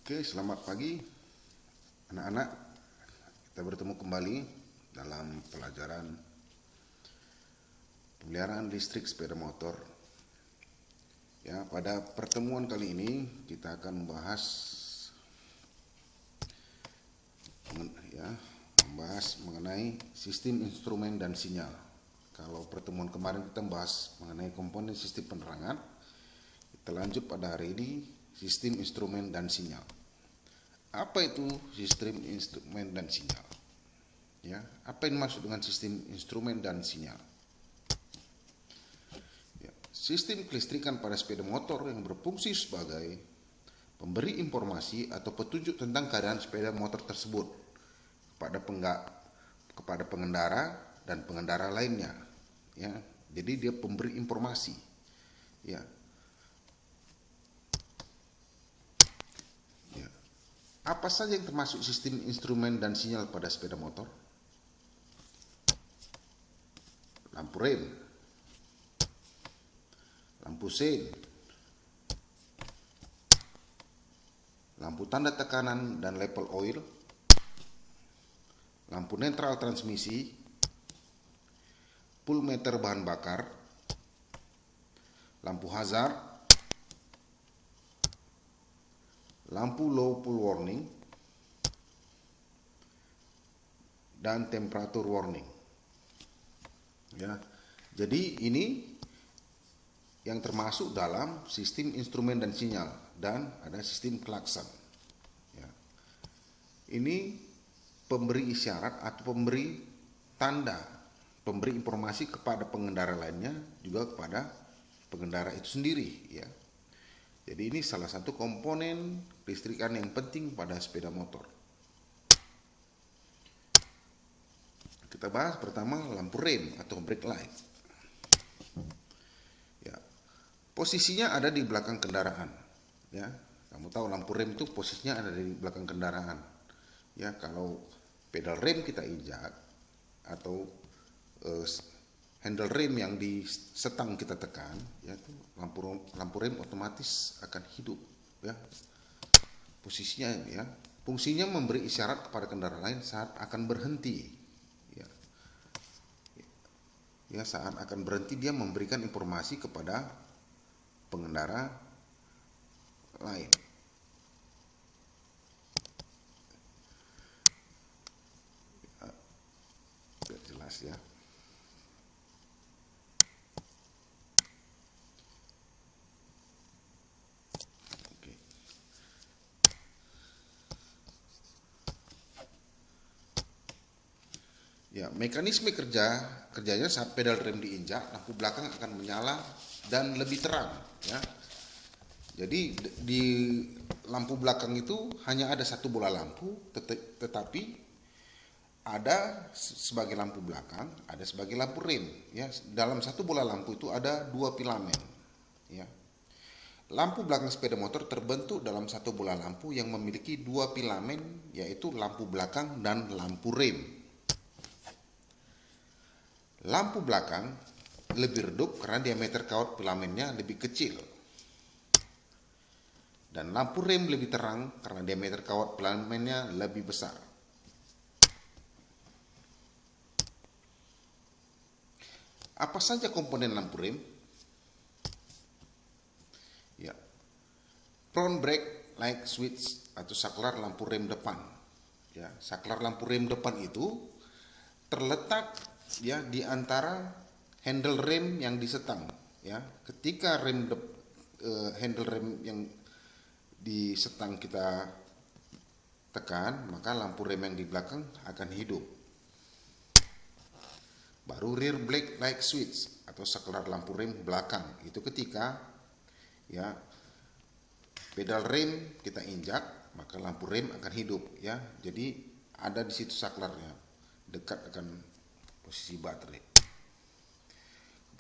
Oke, selamat pagi anak-anak. Kita bertemu kembali dalam pelajaran pemeliharaan listrik sepeda motor. Ya, pada pertemuan kali ini kita akan membahas mengenai sistem instrumen dan sinyal. Kalau pertemuan kemarin kita membahas mengenai komponen sistem penerangan, kita lanjut pada hari ini sistem instrumen dan sinyal. Apa itu sistem instrumen dan sinyal? Ya, apa yang dimaksud dengan sistem instrumen dan sinyal? Ya, sistem kelistrikan pada sepeda motor yang berfungsi sebagai pemberi informasi atau petunjuk tentang keadaan sepeda motor tersebut kepada pengendara dan pengendara lainnya. Ya, jadi dia pemberi informasi. Ya. Apa saja yang termasuk sistem instrumen dan sinyal pada sepeda motor? Lampu rem, lampu sein, lampu tanda tekanan dan label oil, lampu netral transmisi, pulmeter bahan bakar, lampu hazard, lampu low pull warning, dan temperatur warning. Ya, jadi ini yang termasuk dalam sistem instrumen dan sinyal, dan ada sistem klakson. Ya. Ini pemberi isyarat atau pemberi tanda, pemberi informasi kepada pengendara lainnya, juga kepada pengendara itu sendiri. Ya. Jadi ini salah satu komponen kelistrikan yang penting pada sepeda motor. Kita bahas pertama lampu rem atau brake light. Ya, posisinya ada di belakang kendaraan. Ya, kamu tahu lampu rem itu posisinya ada di belakang kendaraan. Ya, kalau pedal rem kita injak atau handle rem yang di setang kita tekan, ya, lampu rem otomatis akan hidup. Ya, posisinya, ya, fungsinya memberi isyarat kepada kendaraan lain saat akan berhenti. Ya, saat akan berhenti dia memberikan informasi kepada pengendara lain. Biar jelas ya. Oke. Ya, mekanisme kerjanya saat pedal rem diinjak, lampu belakang akan menyala dan lebih terang. Ya. Jadi di lampu belakang itu hanya ada satu bola lampu, tetapi ada sebagai lampu belakang, ada sebagai lampu rem. Ya, dalam satu bola lampu itu ada dua filamen. Ya. Lampu belakang sepeda motor terbentuk dalam satu bola lampu yang memiliki dua filamen, yaitu lampu belakang dan lampu rem. Lampu belakang lebih redup karena diameter kawat filamennya lebih kecil. Dan lampu rem lebih terang karena diameter kawat filamennya lebih besar. Apa saja komponen lampu rem? Ya. Front brake light switch atau saklar lampu rem depan. Ya, saklar lampu rem depan itu terletak, ya, di antara handle rem yang disetang. Ya, ketika handle rem yang disetang kita tekan, maka lampu rem yang di belakang akan hidup. Baru rear brake light switch atau saklar lampu rem belakang itu ketika, ya, pedal rem kita injak, maka lampu rem akan hidup. Ya, jadi ada di situ saklarnya, dekat akan posisi baterai.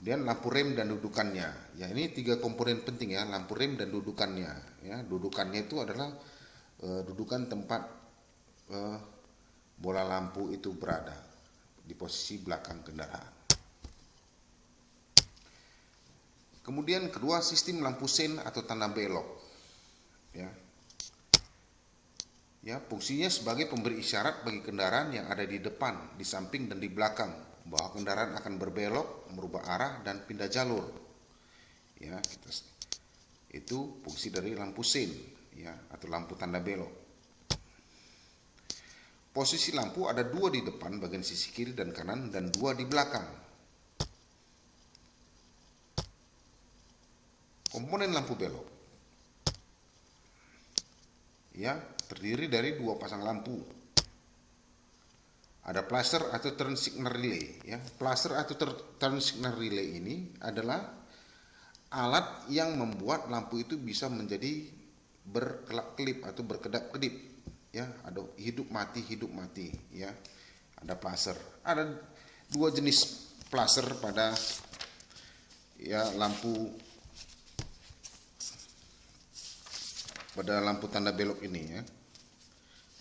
Kemudian lampu rem dan dudukannya. Ya, ini tiga komponen penting, ya, lampu rem dan dudukannya. Ya, dudukannya itu adalah dudukan tempat bola lampu itu berada di posisi belakang kendaraan. Kemudian kedua, sistem lampu sein atau tanda belok. Ya. Ya, fungsinya sebagai pemberi isyarat bagi kendaraan yang ada di depan, di samping dan di belakang bahwa kendaraan akan berbelok, merubah arah dan pindah jalur. Ya, itu fungsi dari lampu sein, ya, atau lampu tanda belok. Posisi lampu ada 2 di depan bagian sisi kiri dan kanan dan 2 di belakang. Komponen lampu belok, ya, terdiri dari 2 pasang lampu. Ada flasher atau turn signal relay, ya. Flasher atau turn signal relay ini adalah alat yang membuat lampu itu bisa menjadi berkelap-kelip atau berkedap-kedip, ya. Ada hidup mati, ya. Ada flasher. Ada 2 jenis flasher pada, ya, lampu tanda belok ini, ya.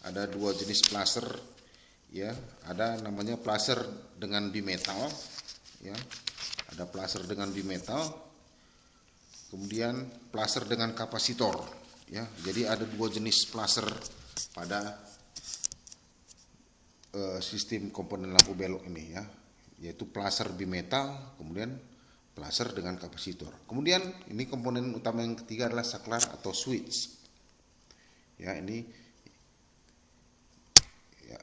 Ada 2 jenis flasher, ya. Ada namanya flasher dengan bimetal, ya. Ada flasher dengan bimetal. Kemudian flasher dengan kapasitor, ya. Jadi ada 2 jenis flasher pada sistem komponen lampu belok ini, ya. Yaitu flasher bimetal, kemudian flasher dengan kapasitor. Kemudian ini komponen utama yang ketiga adalah saklar atau switch. Ya, ini, ya.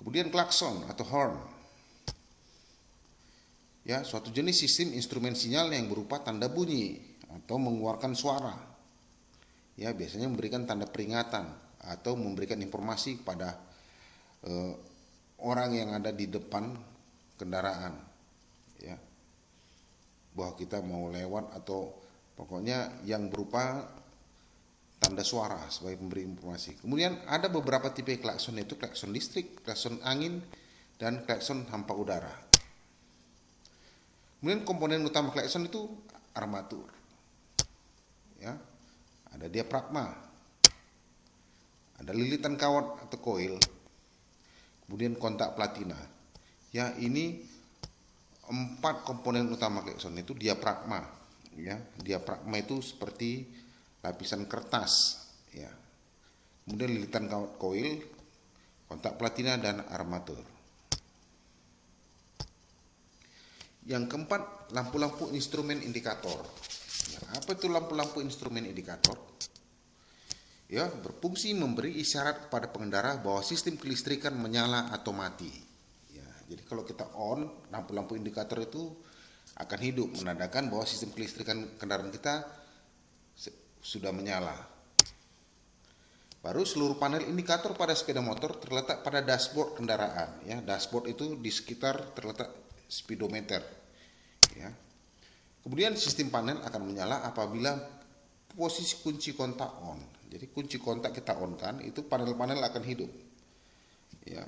Kemudian klakson atau horn. Ya, suatu jenis sistem instrumen sinyal yang berupa tanda bunyi atau mengeluarkan suara. Ya, biasanya memberikan tanda peringatan atau memberikan informasi kepada orang yang ada di depan kendaraan, ya, bahwa kita mau lewat, atau pokoknya yang berupa tanda suara sebagai pemberi informasi. Kemudian ada beberapa tipe klakson, yaitu klakson listrik, klakson angin, dan klakson hampa udara. Kemudian komponen utama klakson itu armatur, ya. Ada diafragma, ada lilitan kawat atau koil, kemudian kontak platina. Ya, ini 4 komponen utama klakson itu diafragma, ya. Diafragma itu seperti lapisan kertas, ya. Kemudian lilitan kawat koil, kontak platina, dan armatur. Yang keempat, lampu-lampu instrumen indikator. Ya, apa itu lampu-lampu instrumen indikator? Ya, berfungsi memberi isyarat kepada pengendara bahwa sistem kelistrikan menyala atau mati. Ya, jadi kalau kita on, lampu-lampu indikator itu akan hidup, menandakan bahwa sistem kelistrikan kendaraan kita sudah menyala. Baru seluruh panel indikator pada sepeda motor terletak pada dashboard kendaraan, ya. Dashboard itu di sekitar terletak speedometer, ya. Kemudian sistem panel akan menyala apabila posisi kunci kontak on. Jadi kunci kontak kita on kan, itu panel-panel akan hidup, ya.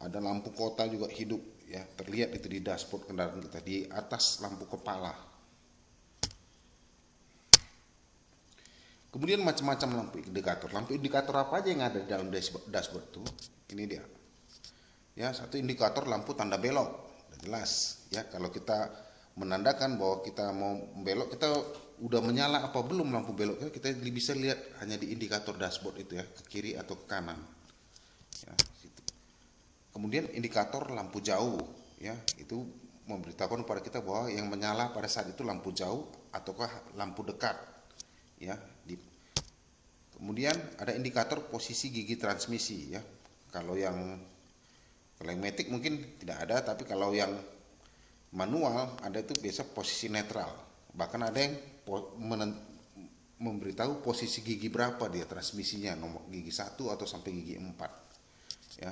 Ada lampu kota juga hidup, ya, terlihat itu di dashboard kendaraan kita di atas lampu kepala. Kemudian macam-macam lampu indikator. Lampu indikator apa aja yang ada di dalam dashboard itu? Ini dia. Ya, satu indikator lampu tanda belok. Udah jelas, ya. Kalau kita menandakan bahwa kita mau belok, kita udah menyala apa belum lampu beloknya, kita bisa lihat hanya di indikator dashboard itu, ya, ke kiri atau ke kanan. Ya, situ. Kemudian indikator lampu jauh, ya, itu memberitahukan kepada kita bahwa yang menyala pada saat itu lampu jauh ataukah lampu dekat, ya. Kemudian ada indikator posisi gigi transmisi, ya. Kalau yang matic mungkin tidak ada, tapi kalau yang manual ada, itu biasa posisi netral. Bahkan ada yang memberitahu posisi gigi berapa dia transmisinya, nomor gigi 1 atau sampai gigi 4, ya.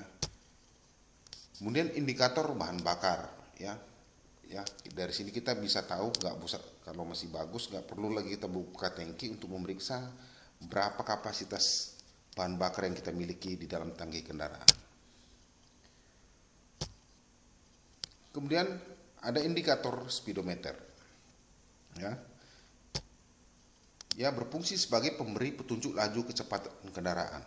Kemudian indikator bahan bakar, ya. Ya, dari sini kita bisa tahu, nggak usah, kalau masih bagus nggak perlu lagi kita buka tangki untuk memeriksa berapa kapasitas bahan bakar yang kita miliki di dalam tangki kendaraan. Kemudian ada indikator speedometer, ya. Ya, berfungsi sebagai pemberi petunjuk laju kecepatan kendaraan.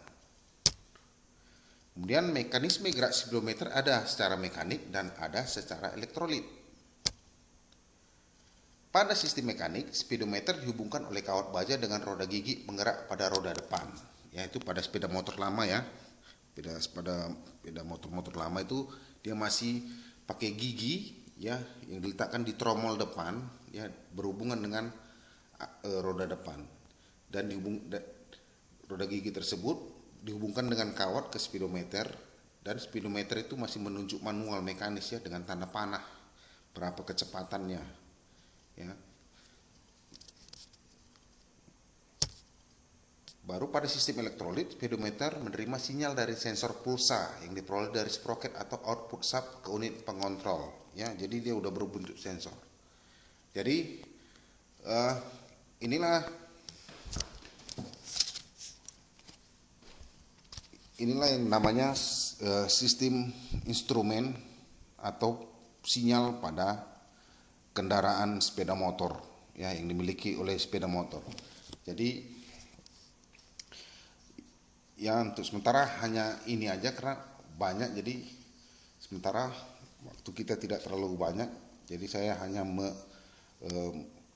Kemudian mekanisme gerak speedometer ada secara mekanik dan ada secara elektrolit. Pada sistem mekanik, speedometer dihubungkan oleh kawat baja dengan roda gigi penggerak pada roda depan. ya, itu pada sepeda motor lama ya. Sepeda motor lama itu dia masih pakai gigi ya, yang diletakkan di tromol depan ya, berhubungan dengan roda depan, dan roda gigi tersebut dihubungkan dengan kawat ke speedometer, dan speedometer itu masih menunjuk manual mekanis ya, dengan tanda panah berapa kecepatannya ya. Baru pada sistem elektrolit, speedometer menerima sinyal dari sensor pulsa yang diperoleh dari sprocket atau output sub ke unit pengontrol ya. Jadi dia udah berbentuk sensor. Jadi inilah yang namanya sistem instrumen atau sinyal pada kendaraan sepeda motor ya, yang dimiliki oleh sepeda motor. Jadi ya, untuk sementara hanya ini aja karena banyak, jadi sementara waktu kita tidak terlalu banyak, jadi saya hanya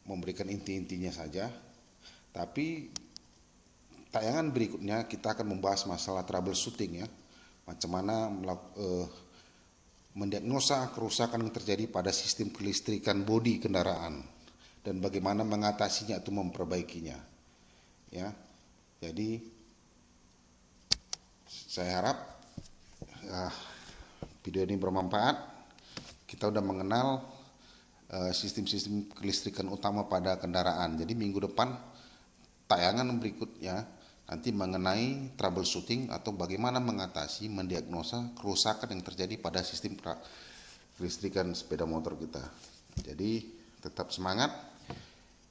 memberikan inti-intinya saja. Tapi tayangan berikutnya kita akan membahas masalah troubleshooting ya, macam mana mendiagnosa kerusakan yang terjadi pada sistem kelistrikan bodi kendaraan dan bagaimana mengatasinya atau memperbaikinya ya. Jadi saya harap video ini bermanfaat. Kita udah mengenal sistem-sistem kelistrikan utama pada kendaraan. Jadi minggu depan tayangan berikutnya nanti mengenai troubleshooting atau bagaimana mengatasi, mendiagnosa kerusakan yang terjadi pada sistem kelistrikan sepeda motor kita. Jadi tetap semangat.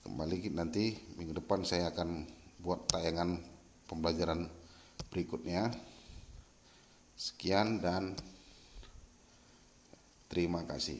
Kembali nanti minggu depan saya akan buat tayangan pembelajaran berikutnya. Sekian dan terima kasih.